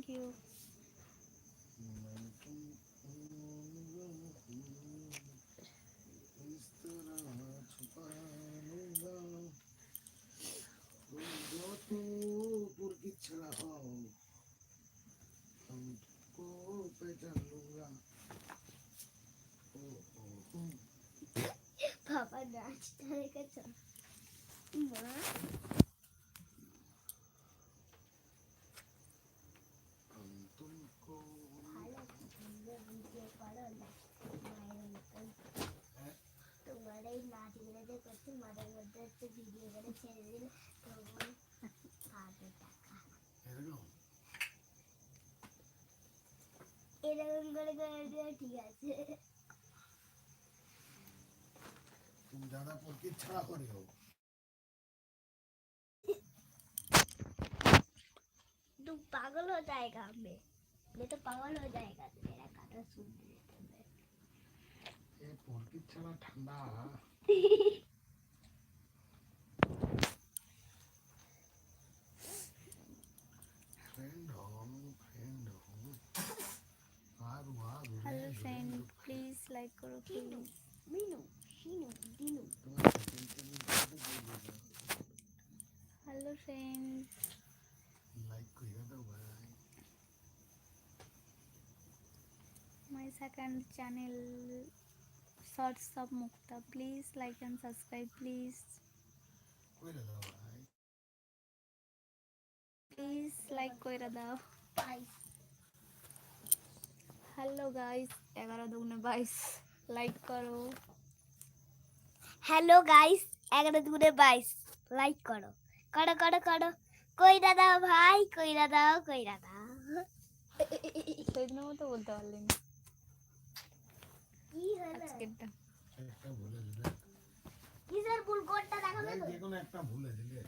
Thank you. पापा नाचता है कैसा माँ तुमको वीडियो पढ़ो ना तुम्हारे नाच वीडियो करते तुम्हारे मदद से वीडियो करे ছেড়ে দিলে তো পাবে টাকা এরকম করে করে ঠিক আছে तुम ज्यादा पढ़ छड़ा करे हो तू पागल हो जाएगा मैं तो पागल हो जाएगा तेरा गाना सुन लेते मैं ये पढ़ छड़ा ठंडा फ्रेंड हो हेलो फ्रेंड, प्लीज लाइक करो please. Meenu Sheenu Dinu hello friend, like कर दो भाई my second channel shorts of Mukta, please like and subscribe please. कोई दो भाई प्लीज लाइक কইরা দাও। पाइस हेलो गाइस, 11 दुगुने 22 लाइक करो। हेलो गाइस 11 दुगुने 22 लाइक करो करो करो करो কইরা দাও ভাই কইরা দাও সেদিনের মতো বলতে পারলি না কি হলো আজকেরটা। একটা ভুলে দিলে কিসের ভুল কোডটা দেখাবে তো যে কোনো একটা ভুলে দিলে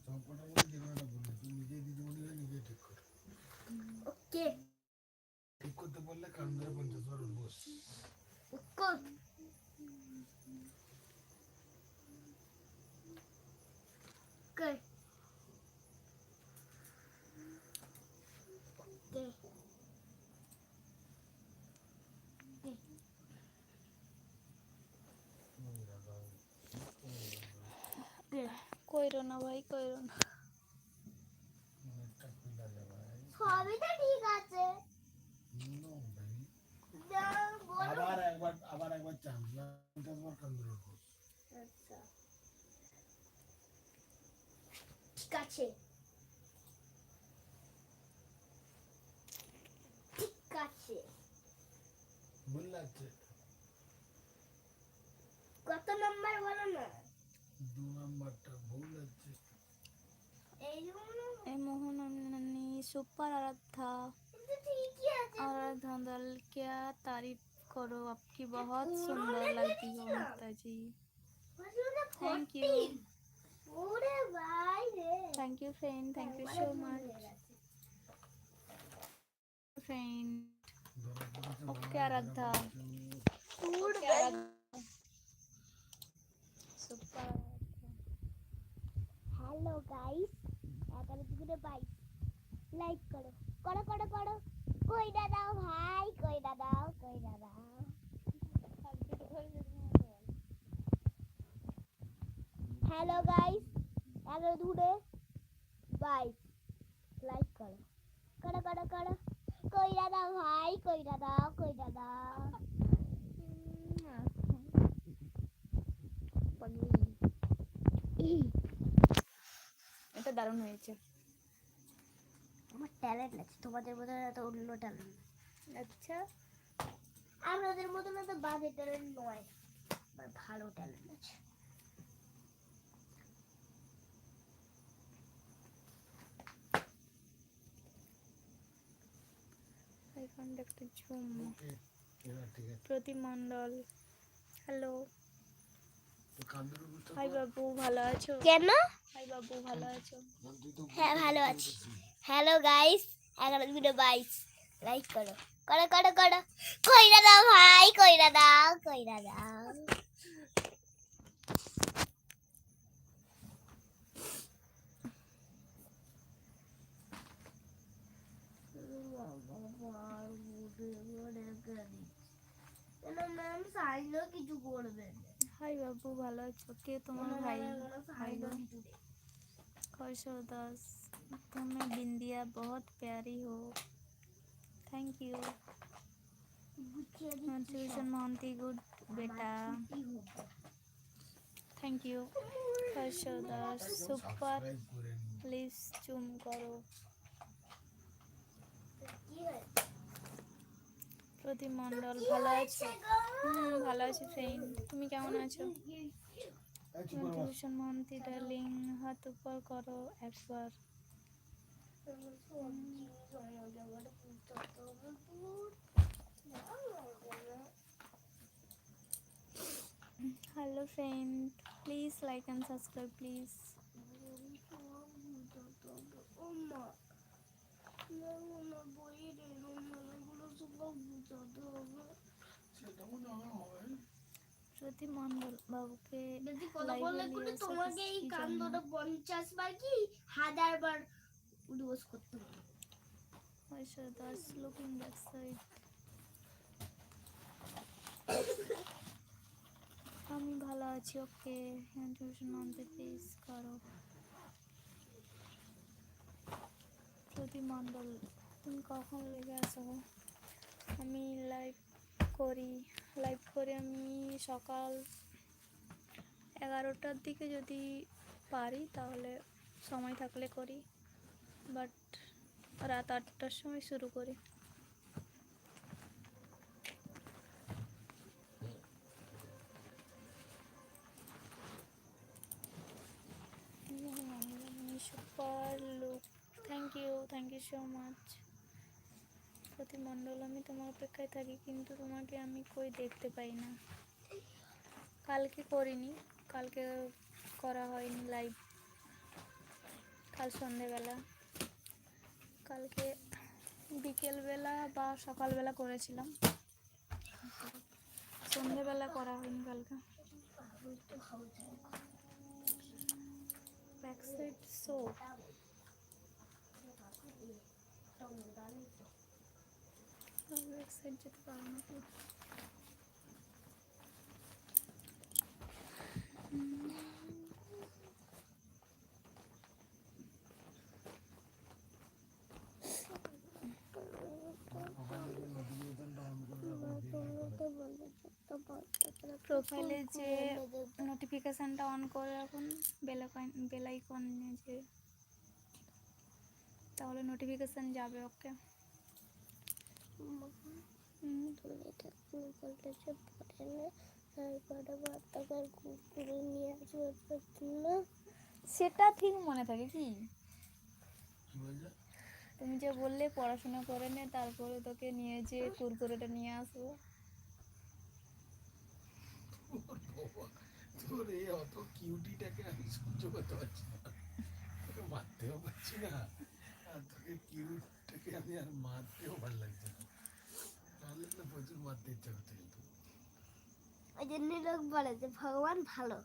সবকটার মধ্যে যে কোনো একটা ভুলে তুই নিজে দিদিমণি হয়ে নিজে ঠিক কর ওকে ঠিক করতে পারলে কান ধরে 50 বার বস কোড কে কে কে কইরো না ভাই, কইরো না। একটা খুলে দে ভাই সবই তো ঠিক আছে নো ভাই না বলো আবার একবার চান্স না 50 বার কান ধরে বস আচ্ছা ঠিক আছে ঠিক আছে ভুল লাগছে কত নাম্বার বলো না 2 নাম্বারটা ভুল লাগছে এই জন্য এই मोहन अम्मी सुपर आराध्या কিন্তু ঠিকই আছে आराध्या दल क्या तारीफ करो, आपकी बहुत सुंदर लगती हो मुक्ता जी। थैंक यू ওরে ভাই রে thank you friend, thank you so much friend. Okay Aaradhya, okay Aaradhya super Aaradhya. Hello guys 11 दुगुने 22 लाइक करो करो करो करो কইরা দাও ভাই কইরা দাও हेलो गाइस 11 दुगुने 22 लाइक करो करो करो करो কইরা দাও ভাই কইরা দাও এটা দারুণ হয়েছে। আমার ট্যালেন্ট আছে তোমাদের মতো এত অন্য ট্যালেন্ট আচ্ছা, আমাদের মতো না তো বাজে ট্যালেন্ট নয় আমার ভালো ট্যালেন্ট আছে একটা ঝুম ওকে ঠিক আছে প্রতিমণ্ডল, হ্যালো। তো কান ধরে বসতে হাই বাবু, ভালো আছো? কেন হাই বাবু, ভালো আছো? তুই তো হ্যাঁ ভালো আছি हेलो गाइस 11 दुगुने 22 लाइक करो करो करो करो কইরা দাও ভাই কইরা দাও ম্যাম সাইনও কিছু করবে না। হাই বাবু, ভালো আছো? কে তোমার ভাই? हाय गो। कैसे हो दास? तुम्हें बिंदिया बहुत प्यारी हो। Thank you. Tuition Mohanty good बेटा। Thank you. कैसे हो दास? सुपर। সাবস্ক্রাইব করে নিন। प्लीज चुम करो। প্রতি মণ্ডল ভালো আছো? ভালো আছি ফ্রেন্ড, তুমি কেমন আছো? এই চুপ করে বস। টিউশন মন্ত্রী ডার্লিং, হাত উপর করো একবার। Hello friend, please like and subscribe please. সেটা মনে হয় হয়। প্রতি মণ্ডল বাবুকে যদি কথা লাইভে বললে নিয়ে করে আসো তোমাকে এই কি কান জন্য? ধরে 50 বার কি 1000 বার উদ্বোস করতে হবে। Aisha das looking back side. আমি ভালো আছি, ওকে। টিউশন মন্ত্রী প্লিজ করো। প্রতি মণ্ডল, তুমি কখন লেগে আসো? আমি লাইভ করি আমি সকাল 11টার দিকে, যদি পারি তাহলে, সময় থাকলে করি, বাট রাত 8টার সময় শুরু করি। Super look, thank you so much. প্রতিমণ্ডল, আমি তোমার অপেক্ষায় থাকি, কিন্তু তোমাকে আমি কই দেখতে পাই না। কালকে করিনি, কালকে করা হয়নি লাইভ, কাল সন্ধেবেলা, কালকে বিকেলবেলা বা সকালবেলা করেছিলাম, সন্ধেবেলা করা হয়নি কালকে। Back side show, back side যেতে পারো না তো। মোবাইলে নোটিফিকেশনটা অন করে রাখো। প্রোফাইলে যে নোটিফিকেশানটা অন করে রাখুন, বেল আইকন যে, তাহলে নোটিফিকেশান যাবে। ওকে। সেটা ঠিক মনে থাকে কি? কি বলছে? তুমি যে বললে পড়াশোনা করে নে, তারপরে তোকে নিয়ে যে কুরকুরেটা নিয়ে আসবো। তোর এই অত কিউটিটাকে আমি সহ্য করতে পারছি না, তোকে মারতেও পারছি না, আর তোকে কিউটটাকে আমি আর মারতেও ভালো লাগছে না। তাহলে তো প্রচুর মারতে ইচ্ছা করছে কিন্তু। ওই জন্য লোক বলে যে ভগবান ভালো,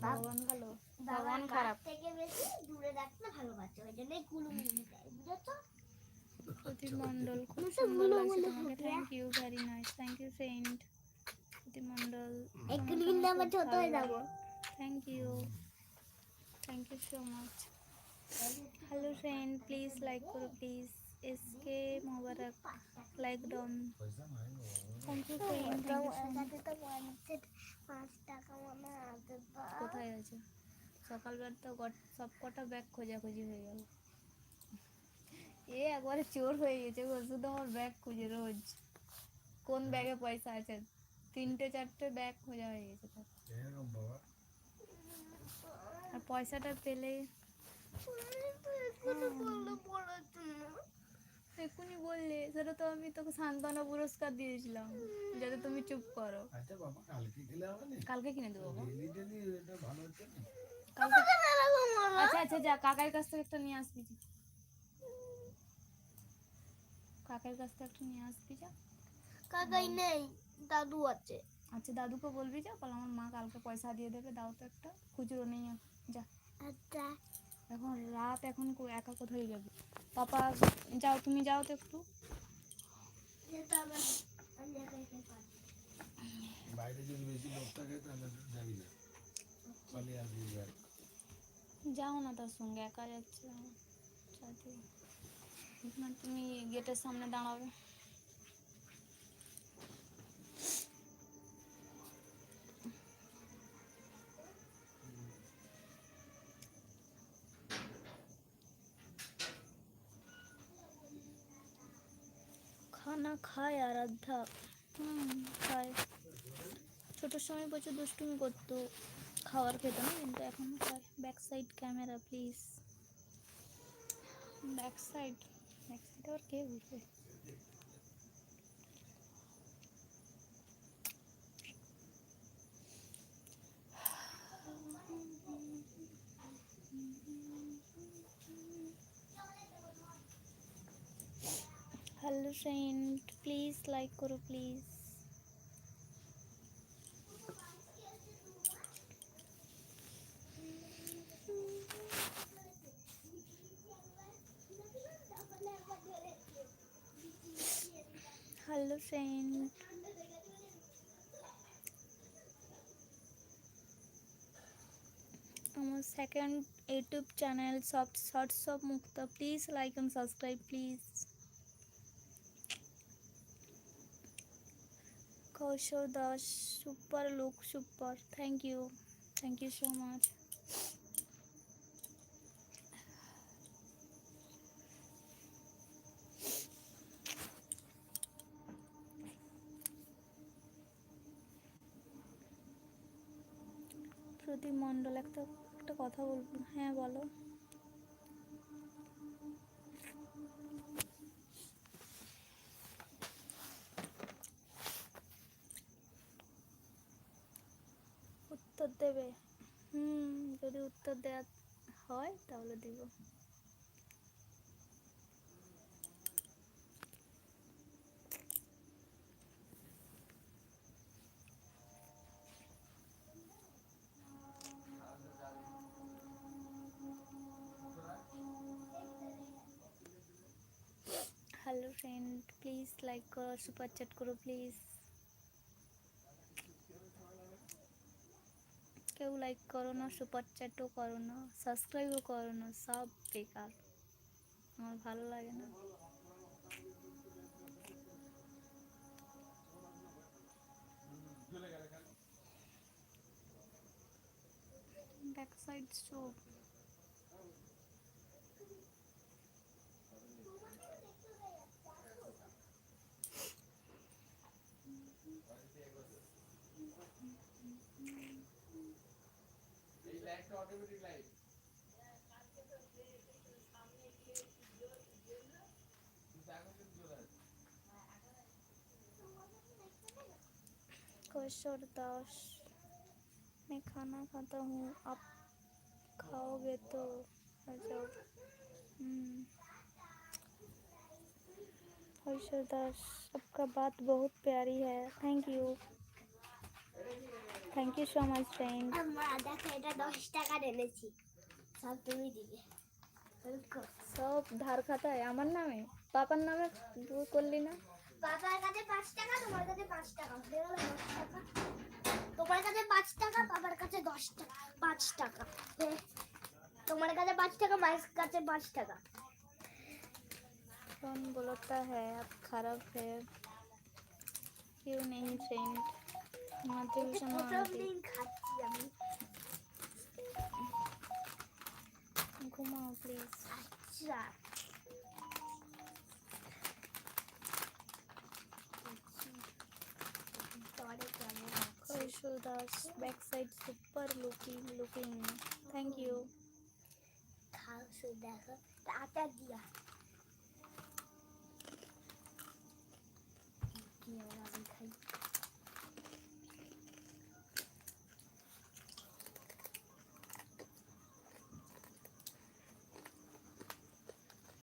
ভগবান ভালো, ভগবান ভগবান খারাপ। থেকে বেশি দূরে রাখতে ভালোবাসে, ওই জন্যই কুলুমিলি দেয়, বুঝেছো? প্রতিমণ্ডল, খুব মুসে সুন্দর গুলো লাগছে গুলো তোমাকে। হবে। Thank you, very nice, thank you friend. প্রতিমণ্ডল, একটু তোমাকে কিন্তু আমার আবার খুব ছোট ভালো হয়ে যাবো। লাগে। Thank you so much. Hello friend, please like করো please. SK Mobarak, like down. পয়সা নাই বাবা। Thank you friend, thank you so much. 5 টাকা মনে আছে। কোথায় আছে? সকালবেলা তো সব কটা ব্যাগ খোঁজাখুঁজি হয়ে গেল। এ একবারে চোর হয়ে গেছে গো, শুধু আমার ব্যাগ খুঁজে রোজ। কোন ব্যাগে পয়সা আছে? 3-4টে ব্যাগ খোঁজা হয়ে গেছে তার। এরকম বাবা। আর পয়সাটা পেলে এক্ষুনি বললে, সেটা তো আমি তোকে সান্ত্বনা পুরস্কার দিয়েছিলাম, যাতে তুমি চুপ করো। আচ্ছা বাবা, কালকে খেলে হবে না? কালকে কিনে দেবো বাবা। ডেলি ডেলি এটা ভালো হচ্ছে না। কালকে। আচ্ছা আচ্ছা, যা কাকার কাছ থেকে একটা নিয়ে আসবি, যা। কাকার কাছ থেকে একটা নিয়ে আসবি, যা। কাকাই নেই, দাদু আছে। আচ্ছা, দাদুকে বলবি, যা, বল আমার মা কালকে পয়সা দিয়ে দেবে, দাও তো একটা, খুচরো নেই, যা। আচ্ছা। এখন এখন রাত, এখন একা কোথায় যাবে? পাপা যাও, তুমি যাও তো একটু। যেটা আবার আমি একা একা পারি। বাইরে যদি বেশি লোক থাকে তাহলে যাবি না, পালিয়ে আসবি ব্যাগ। যাও না তার সঙ্গে, একা যাচ্ছে সাথে। না, তুমি গেটের সামনে দাঁড়াবে। খানা খায় আরাধ্যা? খায়। ছোটোর সময় প্রচুর দুষ্টুমি করতো, খাবার খেত না, কিন্তু এখন খায়। Back side camera please. Back side, back side আবার কে বুঝবে? হ্যালো ফ্রেন্ড, প্লিজ লাইক করো প্লিজ। হ্যালো ফ্রেন্ড, আমার second YouTube channel soft shorts of Mukta, please like and subscribe please. Kaushal Das, super look, super, thank you so much. Pradip Mondal, একটা কথা বলবো। হ্যাঁ বলো। উত্তর দেবে? যদি উত্তর দেওয়া হয় তাহলে দিব। হ্যালো ফ্রেন্ড, প্লিজ লাইক করো, সুপার চ্যাট করো প্লিজ। কেউ লাইক করো না, সুপার চ্যাটও করো না, সাবস্ক্রাইবও করো না, সব বেকার, আমার ভালো লাগে না। Back side show. Kaushal Das, मैं खाना खाता हूँ, आप खाओगे तो आ जाओ। कौशल दास, आपका बात बहुत प्यारी है, thank you so much friend. আমরা দেখো এটা 10 টাকা এনেছি, সব তুমি দিবে। সব ধার খাতায় আমার নামে, পাপার নামে করলি না? বাবার কাছে 5 টাকা, তোমার কাছে 5 টাকা, হয়ে গেল 10 টাকা। তোমার কাছে 5 টাকা, বাবার কাছে 10 টাকা, 5 টাকা। তোমার কাছে 5 টাকা, মায়ের কাছে 5 টাকা। कौन बोलता है आप खराब है? क्यों नहीं फ्रेंड? माते এটা भीषण প্রথম मारती। দিন খাচ্ছি আমি। घुमाओ प्लीज। আচ্ছা তোরে কেমন আছে? Kaushal Das, back side super looking, thank you. খাও শুধু দেখো, টাটা দিয়া।